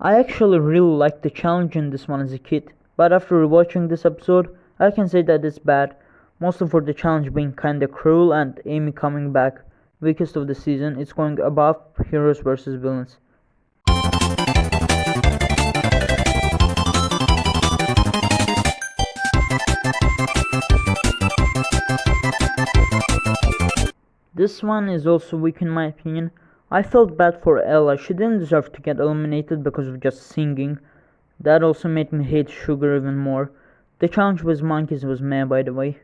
I actually really liked the challenge in this one as a kid, but after rewatching this episode, I can say that it's bad, mostly for the challenge being kinda cruel and Amy coming back. Weakest of the season, it's going above Heroes vs Villains. This one is also weak in my opinion. I felt bad for Ella, she didn't deserve to get eliminated because of just singing. That also made me hate Sugar even more. The challenge with monkeys was meh, by the way.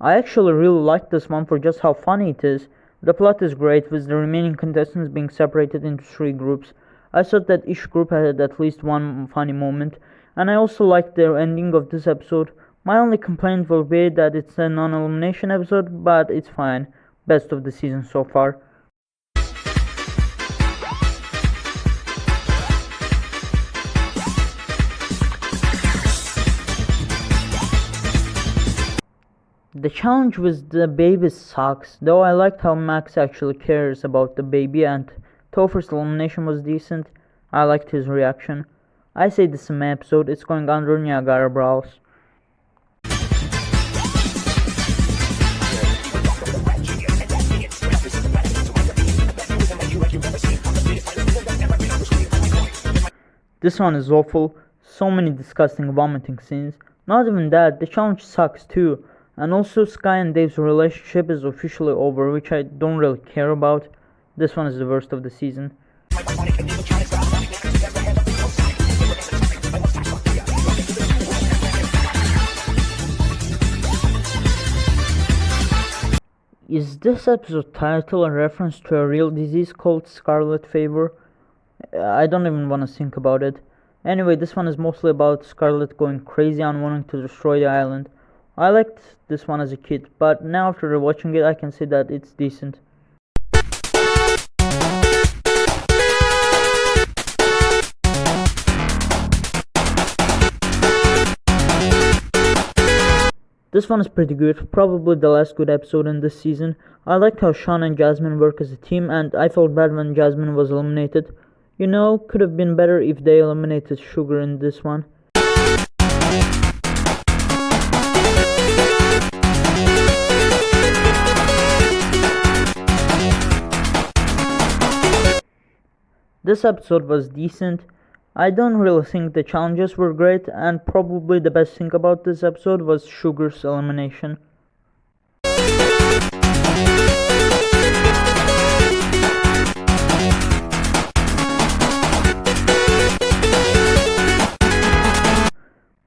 I actually really liked this one for just how funny it is. The plot is great, with the remaining contestants being separated into 3 groups. I thought that each group had at least one funny moment. and I also liked the ending of this episode. My only complaint will be that it's a non-elimination episode, but it's fine. Best of the season so far. The challenge with the baby sucks, though I liked how Max actually cares about the baby, and Topher's elimination was decent. I liked his reaction. I say this is my episode, it's going under Niagara Brawls. This one is awful, so many disgusting vomiting scenes. Not even that, the challenge sucks too. And also Sky and Dave's relationship is officially over, which I don't really care about. This one is the worst of the season. Is this episode title a reference to a real disease called Scarlet Fever? I don't even want to think about it. Anyway, this one is mostly about Scarlet going crazy and wanting to destroy the island. I liked this one as a kid, but now after rewatching it I can say that it's decent. This one is pretty good, probably the last good episode in this season. I liked how Sean and Jasmine work as a team, and I felt bad when Jasmine was eliminated. You know, could have been better if they eliminated Sugar in this one. This episode was decent. I don't really think the challenges were great, and probably the best thing about this episode was Sugar's elimination.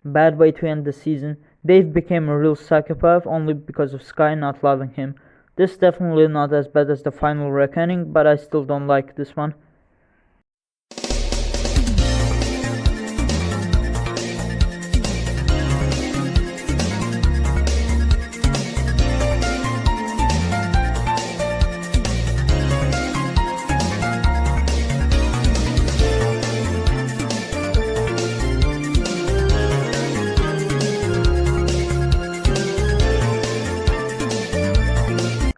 Bad way to end the season. Dave became a real psychopath only because of Sky not loving him. This definitely not as bad as the final reckoning, but I still don't like this one.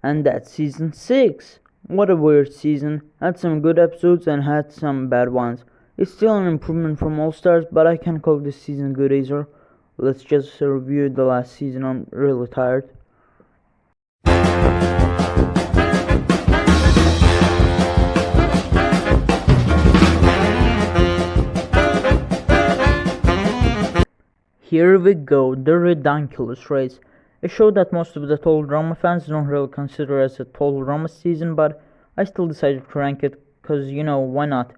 And that's season 6. What a weird season. Had some good episodes and had some bad ones. It's still an improvement from All Stars, but I can't call this season good either. Let's just review the last season. I'm really tired. Here we go, the Ridonkulous race. A show that most of the Total Drama fans don't really consider as a Total Drama season, but I still decided to rank it, cause you know, why not?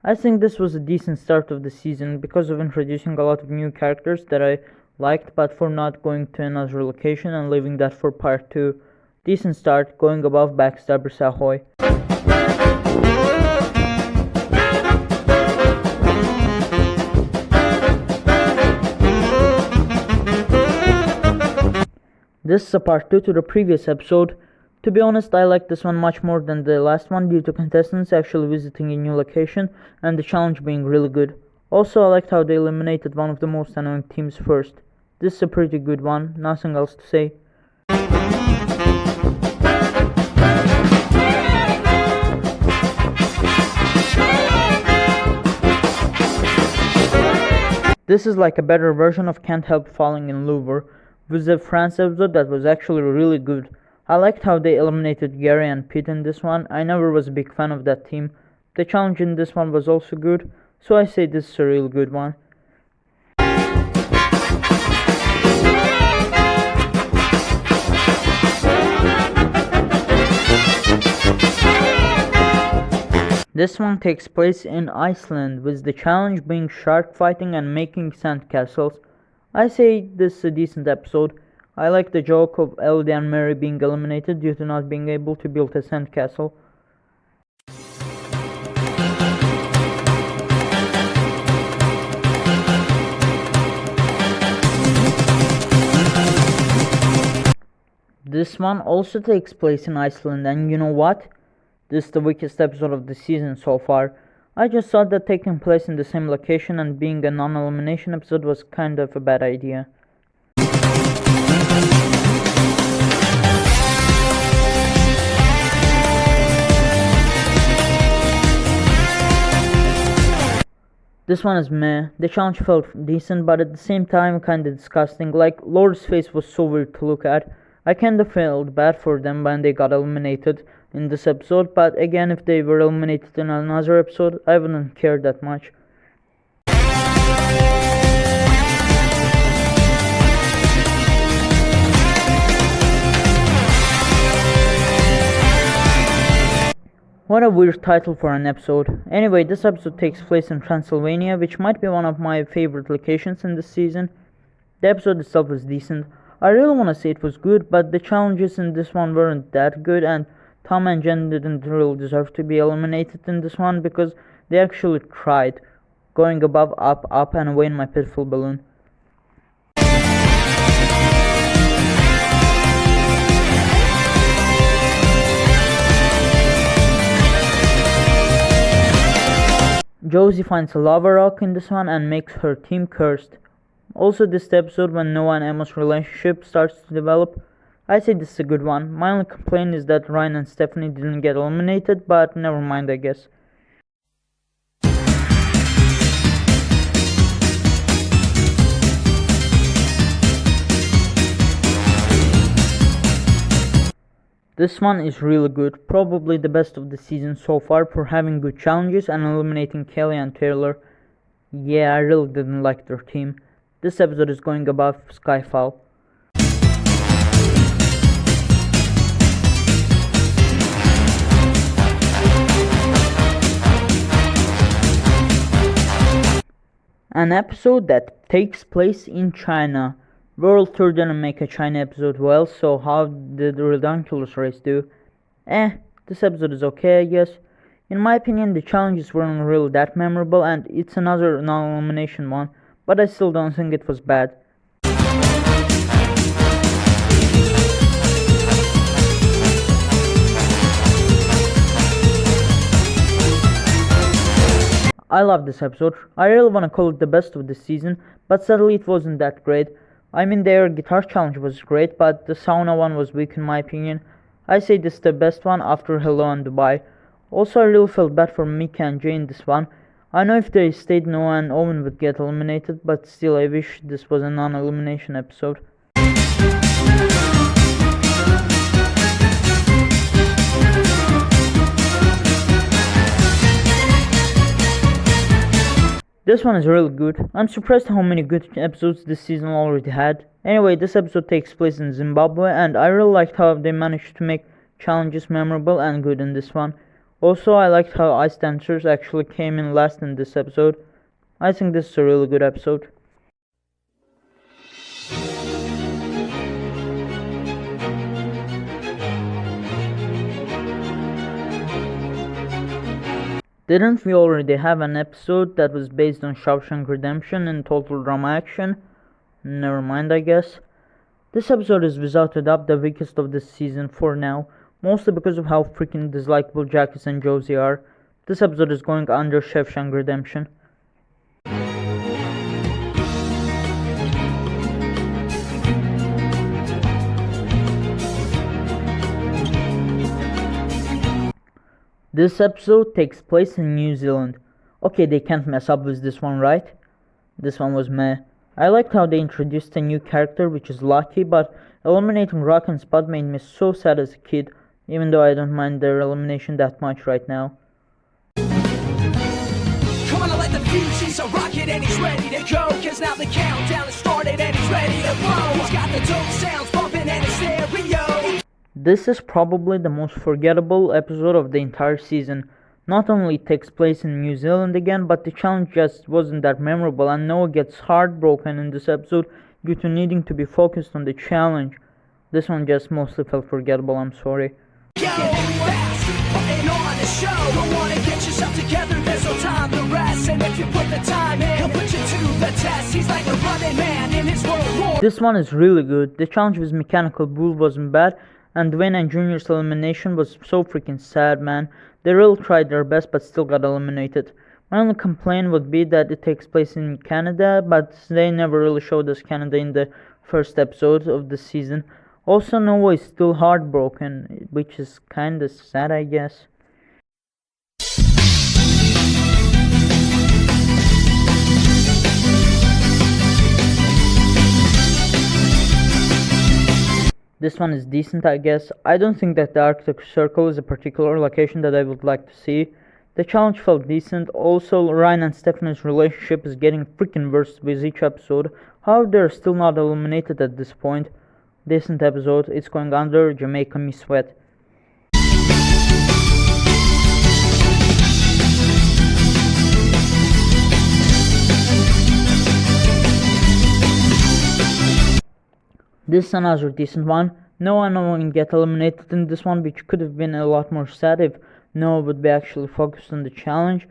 I think this was a decent start of the season because of introducing a lot of new characters that I liked, but for not going to another location and leaving that for part 2. Decent start, going above Backstabbers Ahoy. This is a part 2 to the previous episode. To be honest, I like this one much more than the last one due to contestants actually visiting a new location and the challenge being really good. Also, I liked how they eliminated one of the most annoying teams first. This is a pretty good one, nothing else to say. This is like a better version of Can't Help Falling in Love, with the France episode that was actually really good. I liked how they eliminated Gary and Pete in this one. I never was a big fan of that team. The challenge in this one was also good, so I say this is a real good one. This one takes place in Iceland, with the challenge being shark fighting and making sandcastles. I say this is a decent episode. I like the joke of Elodie and Mary being eliminated due to not being able to build a sandcastle. This one also takes place in Iceland, and you know what? This is the weakest episode of the season so far. I just thought that taking place in the same location and being a non-elimination episode was kind of a bad idea. This one is meh. The challenge felt decent, but at the same time kinda disgusting. Like, Lord's face was so weird to look at. I kinda felt bad for them when they got eliminated in this episode, but again, if they were eliminated in another episode, I wouldn't care that much. What a weird title for an episode. Anyway, this episode takes place in Transylvania, which might be one of my favorite locations in this season. The episode itself was decent. I really want to say it was good, but the challenges in this one weren't that good, and Tom and Jen didn't really deserve to be eliminated in this one because they actually tried, going above, up, and away in my pitiful balloon. Josie finds a lava rock in this one and makes her team cursed. Also, this episode when Noah and Emma's relationship starts to develop, I say this is a good one. My only complaint is that Ryan and Stephanie didn't get eliminated, but never mind, I guess. This one is really good, probably the best of the season so far for having good challenges and eliminating Kelly and Taylor. Yeah, I really didn't like their team. This episode is going above Skyfall. An episode that takes place in China. World Tour didn't make a China episode well, so how did the Redonkulous race do? This episode is okay, I guess. In my opinion, the challenges weren't really that memorable, and it's another non-elimination one, but I still don't think it was bad. I love this episode. I really want to call it the best of the season, but sadly it wasn't that great. I mean, their guitar challenge was great, but the sauna one was weak in my opinion. I say this is the best one after Hello and Dubai. Also, I really felt bad for Mika and Jay in this one. I know if they stayed, Noah and Owen would get eliminated, but still I wish this was a non-elimination episode. This one is really good. I'm surprised how many good episodes this season already had. Anyway, this episode takes place in Zimbabwe, and I really liked how they managed to make challenges memorable and good in this one. Also, I liked how ice dancers actually came in last in this episode. I think this is a really good episode. Didn't we already have an episode that was based on Shawshank Redemption and Total Drama Action? Never mind, I guess. This episode is without a doubt the weakest of this season for now, mostly because of how freaking dislikable Jackie and Josie are. This episode is going under Shawshank Redemption. This episode takes place in New Zealand. Okay, they can't mess up with this one, right? This one was meh. I liked how they introduced a new character, which is Lucky, but eliminating Rock and Spud made me so sad as a kid, even though I don't mind their elimination that much right now. Come on, let the fuse, he's a rocket and he's ready to go, cause now the countdown has started and he's ready to blow. He's got the dope sounds bumping and his stereo. This is probably the most forgettable episode of the entire season. Not only it takes place in New Zealand again, but the challenge just wasn't that memorable, and Noah gets heartbroken in this episode due to needing to be focused on the challenge. This one just mostly felt forgettable, I'm sorry. Go fast, putting on a show. Don't wanna get yourself together, there's no time to rest. And if you put the time in, he'll put you to the test. He's like a running man in his world war. This one is really good. The challenge with Mechanical Bull wasn't bad, and Dwayne and Junior's elimination was so freaking sad, man. They really tried their best but still got eliminated. My only complaint would be that it takes place in Canada, but they never really showed us Canada in the first episode of the season. Also, Noah is still heartbroken, which is kinda sad, I guess. This one is decent, I guess. I don't think that the Arctic Circle is a particular location that I would like to see. The challenge felt decent. Also, Ryan and Stephanie's relationship is getting freaking worse with each episode. However, they're still not eliminated at this point. Decent episode. It's going under. Jamaica Me Sweat. This is another decent one. Noah and Owen get eliminated in this one, which could have been a lot more sad if Noah would be actually focused on the challenge.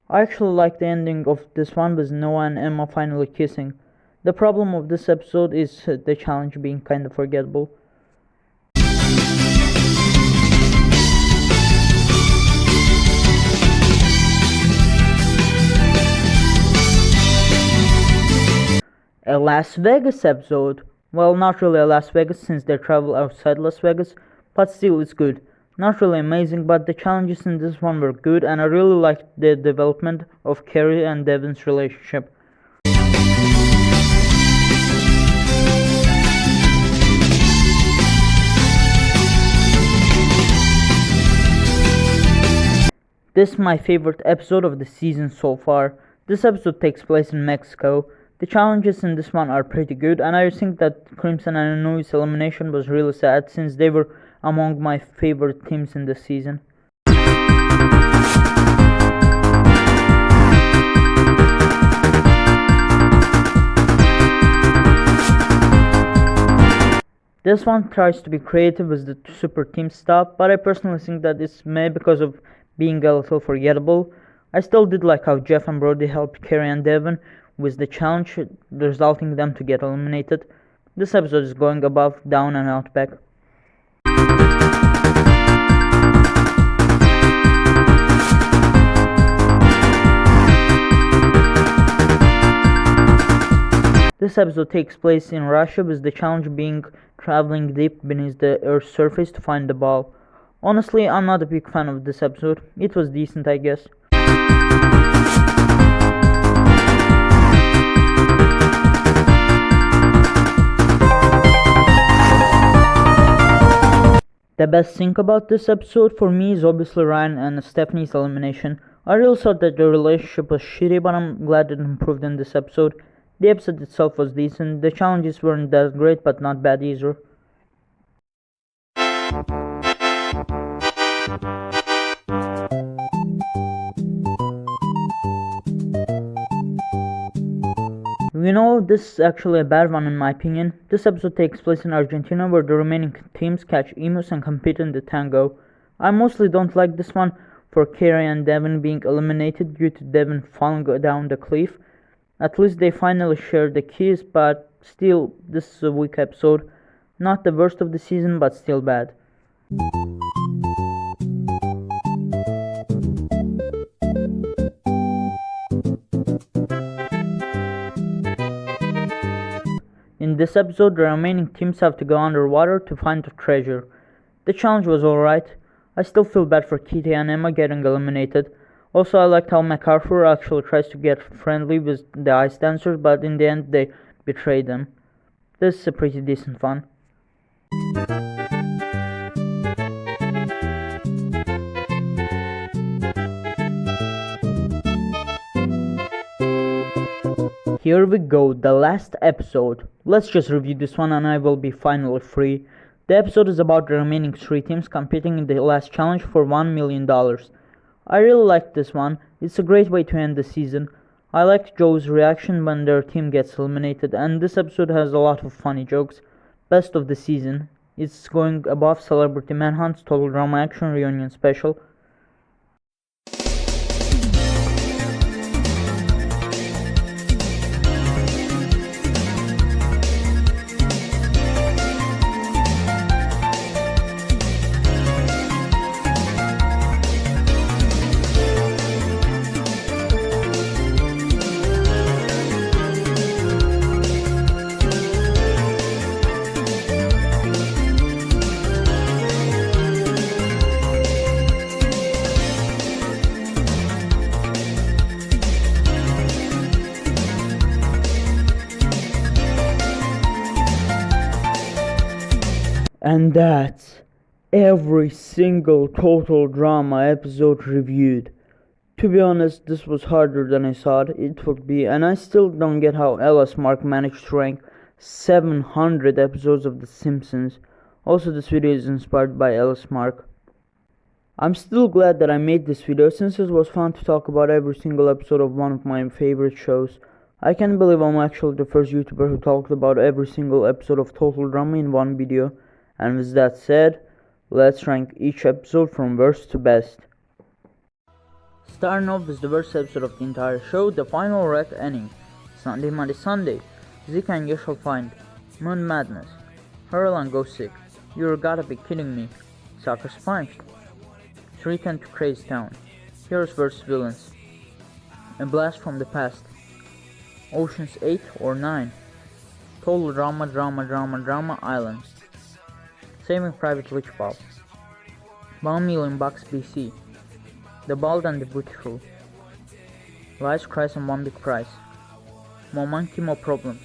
I actually like the ending of this one with Noah and Emma finally kissing. The problem of this episode is the challenge being kinda forgettable. A Las Vegas episode. Well, not really a Las Vegas since they travel outside Las Vegas, but still it's good. Not really amazing, but the challenges in this one were good, and I really liked the development of Carrie and Devin's relationship. This is my favorite episode of the season so far. This episode takes place in Mexico. The challenges in this one are pretty good, and I think that Crimson and Anui's elimination was really sad since they were among my favorite teams in the season. This one tries to be creative with the super team stuff, but I personally think that it's maybe because of being a little forgettable. I still did like how Jeff and Brody helped Carrie and Devin with the challenge, resulting them to get eliminated. This episode is going above, down, and out back. This episode takes place in Russia, with the challenge being traveling deep beneath the Earth's surface to find the ball. Honestly, I'm not a big fan of this episode. It was decent, I guess. The best thing about this episode for me is obviously Ryan and Stephanie's elimination. I really thought that their relationship was shitty, but I'm glad it improved in this episode. The episode itself was decent. The challenges weren't that great, but not bad either. You know, this is actually a bad one in my opinion. This episode takes place in Argentina, where the remaining teams catch emus and compete in the tango. I mostly don't like this one for Carrie and Devin being eliminated due to Devin falling down the cliff. At least they finally share the keys, but still, this is a weak episode. Not the worst of the season, but still bad. In this episode, the remaining teams have to go underwater to find the treasure. The challenge was alright. I still feel bad for Kitty and Emma getting eliminated. Also, I liked how MacArthur actually tries to get friendly with the ice dancers, but in the end they betray them. This is a pretty decent fun. Here we go, the last episode. Let's just review this one and I will be finally free. The episode is about the remaining 3 teams competing in the last challenge for $1 million. I really liked this one. It's a great way to end the season. I liked Joe's reaction when their team gets eliminated, and this episode has a lot of funny jokes. Best of the season. It's going above Celebrity Manhunt's Total Drama Action Reunion Special. And that's every single Total Drama episode reviewed. To be honest, this was harder than I thought it would be, and I still don't get how Ellis Mark managed to rank 700 episodes of The Simpsons. Also, this video is inspired by Ellis Mark. I'm still glad that I made this video since it was fun to talk about every single episode of one of my favorite shows. I can't believe I'm actually the first YouTuber who talked about every single episode of Total Drama in one video. And with that said, let's rank each episode from worst to best. Starting off with the worst episode of the entire show, the final red inning. Sunday, Monday, Sunday. Zeke and you shall find. Moon Madness. Hurl go sick. You gotta be kidding me. Soccer Sponged. 310 to Crazy Town. Heroes vs Villains. A Blast from the Past. Oceans 8 or 9. Total Drama Island. Saving Private Witchball. $1 Million BC. The Bald and the Beautiful. Lies, Cries and One Big Prize. More Monkey, More Problems.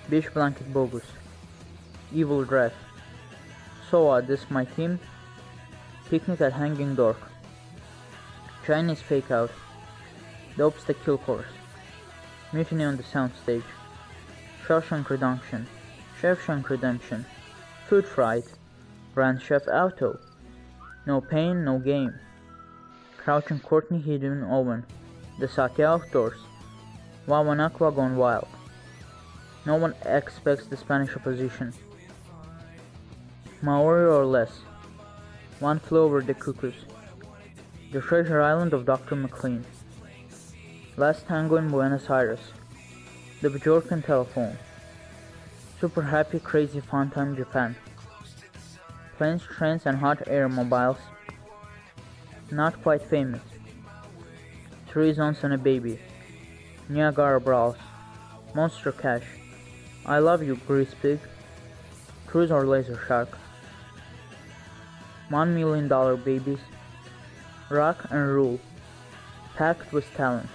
Beach Blanket Bogus. Evil Draft. So this my team. Picnic at Hanging Dork. Chinese Fake Out. The Obstacle Course. Mutiny on the Soundstage. Shawshank Redemption. Shawshank Redemption. Food Fright. Grand Chef Auto. No Pain, No Game. Crouching Courtney Hidden Owen. The Sake Outdoors. Wawanakwa Gone Wild. No one expects the Spanish opposition. Maori or Less. One Flew Over the Cuckoos. The Treasure Island of Dr. McLean. Last Tango in Buenos Aires. The Bjorken Telephone. Super Happy Crazy Fun Time Japan. Planes, Trains and Hot Air Mobiles. Not Quite Famous. 3 Zones and a Baby. Niagara Brawls. Monster Cash. I Love You, Grease Pig. Cruise or Laser Shark. $1 Million Babies. Rock and Rule. Packed with Talent.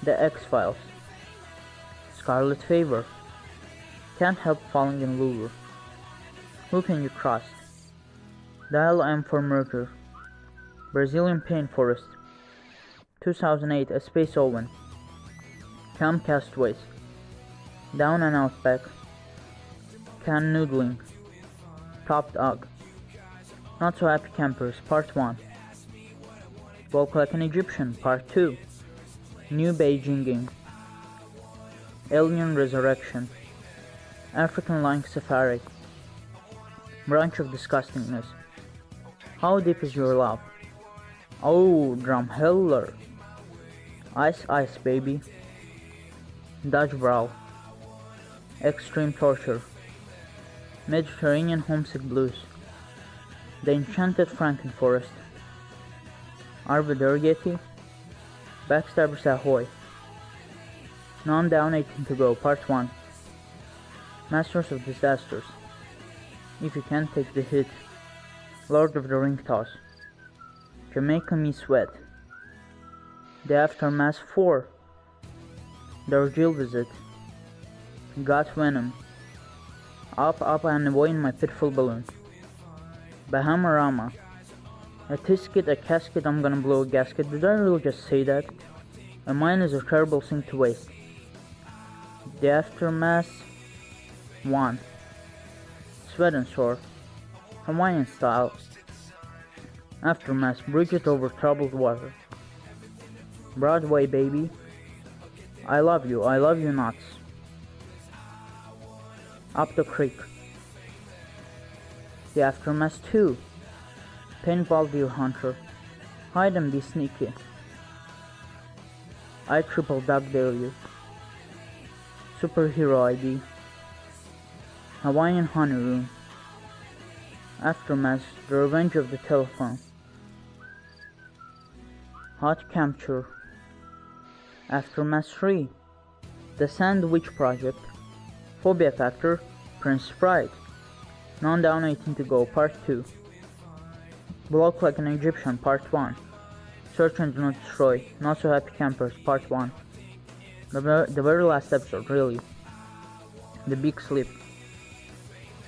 The X-Files. Scarlet Fever. Can't Help Falling in Lulu. Who Can You Trust? Dial M for Murder. Brazilian Pain Forest. 2008 A Space Owen. Camp Castaways. Down and Out Back. Can Noodling. Top Dog. Not So Happy Campers Part 1. Walk Like an Egyptian Part 2. New Beijinging. Alien Resurrection. African Lion Safari. Branch of Disgustingness. How Deep Is Your Love? Oh, Drumheller. Ice Ice Baby. Dutch Brawl. Extreme Torture. Mediterranean Homesick Blues. The Enchanted Frankenforest. Arbiter Yeti. Backstabbers Ahoy. Non Down 18 to Go Part 1. Masters of Disasters. If You Can't Take the Hit. Lord of the Ring Toss. Jamaica Me Sweat. The Aftermath 4. Darjeeling Visit. Got Venom. Up and Away in My Pitiful Balloon. Bahamarama. A tisket, a casket, I'm gonna blow a gasket. Did I really just say that? A mine is a terrible thing to waste. The Aftermath 1. Sweat and Shore. Hawaiian Style. Aftermath, Bridget Over Troubled Water. Broadway Baby. I Love You Nuts. Up the Creek. The Aftermath 2. Paintball Deer Hunter. Hide and Be Sneaky. I Triple Dog Dare You. Superhero ID. Hawaiian Honeyroom. Aftermath, The Revenge of the Telephone. Hot Capture. Aftermath 3. The Sandwich Project. Phobia Factor. Prince Pride. Non Down 18 to Go Part 2. Walk Like an Egyptian Part 1. Search and Do Not Destroy. Not So Happy Campers Part 1. The very last episode, really. The Big Sleep.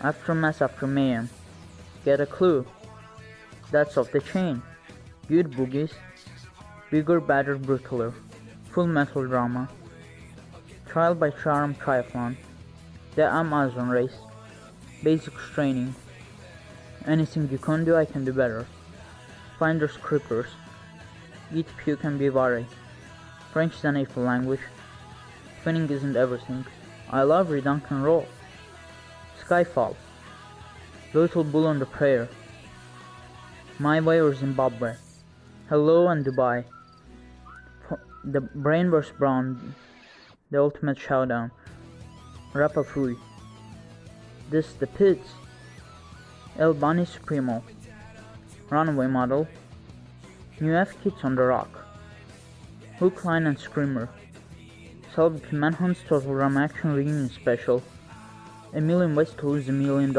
Aftermath after mayhem. Get a clue. That's off the chain. Good boogies. Bigger, badder, brutaler. Full metal drama. Trial by Charm Triathlon. The Amazon race. Basics training. Anything you can do, I can do better. Finders Creepers. Eat, puke and be worried. French is an awful language. Twinning isn't everything. I love redunk and roll. Skyfall. Little Bull on the Prayer. My Way or Zimbabwe. Hello and Dubai. The Brainburst Brown. The Ultimate Showdown. Rapafui. This the Pits. El Bani Supremo. Runaway Model. New F Kids on the Rock. Hook, Line and Screamer. Celebrity Manhunt's Total Drama Action Reunion Special. A Million Ways to Lose $1 Million.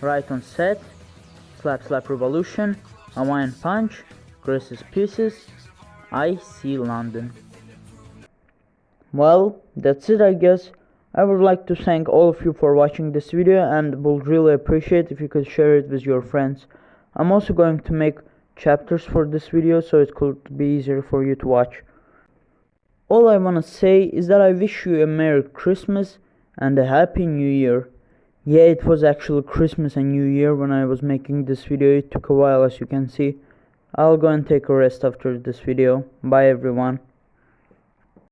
Right on Set. Slap Slap Revolution. Hawaiian Punch. Grace's Pieces. I See London. Well, that's it, I guess. I would like to thank all of you for watching this video and would really appreciate if you could share it with your friends. I'm also going to make chapters for this video so it could be easier for you to watch. All I wanna say is that I wish you a Merry Christmas and a Happy New Year. Yeah, it was actually Christmas and New Year when I was making this video. It took a while, as you can see. I'll go and take a rest after this video. Bye everyone.